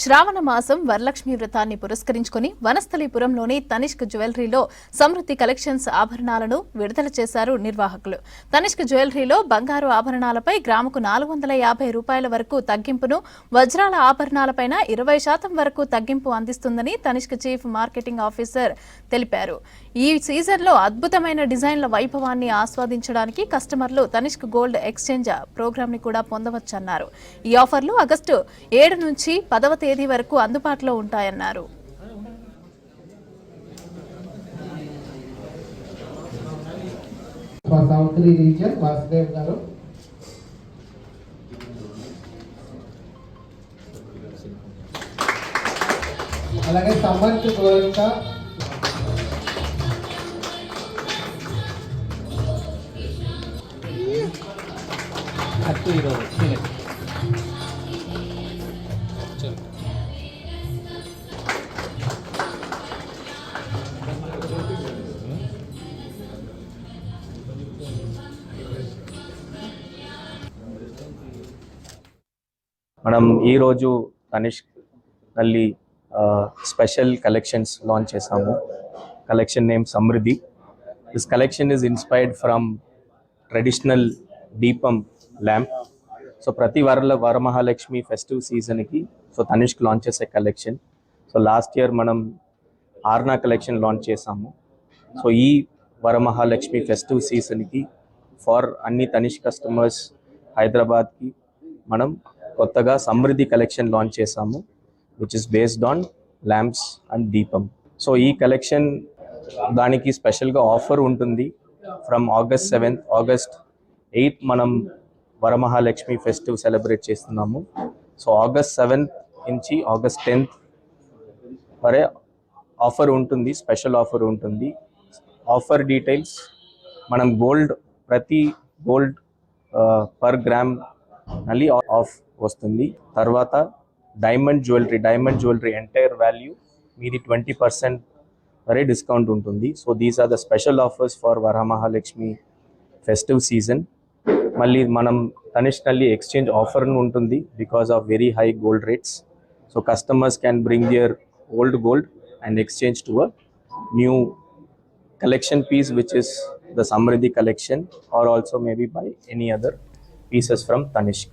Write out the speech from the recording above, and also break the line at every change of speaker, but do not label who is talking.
శ్రావణ మాసం వరలక్ష్మి వ్రతాన్ని పురస్కరించుకుని వనస్థలీపురంలోని తనిష్క్ జ్యువెలరీలో సమృద్ధి కలెక్షన్స్ ఆభరణాలను విడుదల చేశారు నిర్వాహకులు. తనిష్క్ జ్యువెలరీలో బంగారు ఆభరణాలపై గ్రాముకు 450 రూపాయల వరకు తగ్గింపును, వజ్రాల ఆభరణాలపైన 20% వరకు తగ్గింపు అందిస్తుందని తనిష్క్ చీఫ్ మార్కెటింగ్ ఆఫీసర్ తెలిపారు. ఈ సీజన్లో అద్భుతమైన డిజైన్ల వైభవాన్ని ఆస్వాదించడానికి కస్టమర్లు తనిష్క్ గోల్డ్ ఎక్స్చేంజ్ ప్రోగ్రామ్ ని కూడా పొందవచ్చన్నారు. ఈ ఆఫర్లు ఆగస్టు 7 నుంచి 10వ తేదీ వరకు అందుబాటులో ఉంటాయన్నారు.
అలాగే సమర్థ్ గోల్కా అటు ఈరోజు
మనం ఈరోజు తనిష్క్ ನಲ್ಲಿ స్పెషల్ కలెక్షన్స్ లాంచ్ చేసాము. Collection name Samriddhi. This collection is inspired from traditional దీపం ల్యాంప్. సో ప్రతి వరమహాలక్ష్మి ఫెస్టివ్ సీజన్కి తనిష్క్ లాంచ్ చేసే కలెక్షన్. సో లాస్ట్ ఇయర్ మనం ఆర్నా కలెక్షన్ లాంచ్ చేసాము. సో ఈ వరమహాలక్ష్మి ఫెస్టివ్ సీజన్కి ఫార్ అన్ని తనిష్క్ కస్టమర్స్ హైదరాబాద్కి మనం కొత్తగా సమృద్ధి కలెక్షన్ లాంచ్ చేసాము, which is based on lamps and దీపం. సో ఈ కలెక్షన్ దానికి స్పెషల్గా ఆఫర్ ఉంటుంది. From August 7th, August 8th మనం వరమహాలక్ష్మి ఫెస్టివ్ సెలబ్రేట్ చేస్తున్నాము. సో ఆగస్ట్ 7th నుంచి ఆగస్ట్ 10th వరే ఆఫర్ ఉంటుంది, స్పెషల్ ఆఫర్ ఉంటుంది. ఆఫర్ డీటెయిల్స్ మనం ప్రతి గోల్డ్ పర్ గ్రామ్ మళ్ళీ ఆఫ్ వస్తుంది. తర్వాత డైమండ్ జ్యువెలరీ ఎంటైర్ వాల్యూ మీది 20% వరే డిస్కౌంట్ ఉంటుంది. So these are the special offers for Varamahalakshmi festive season. మళ్ళీ మనం తనిష్క్ ನಲ್ಲಿ ఎక్స్చేంజ్ ఆఫర్ ఉంటుంది because of very high gold rates. So customers can bring their old gold and exchange to a new collection piece, which is the Samriddhi collection, or also maybe buy any other pieces from Tanishk.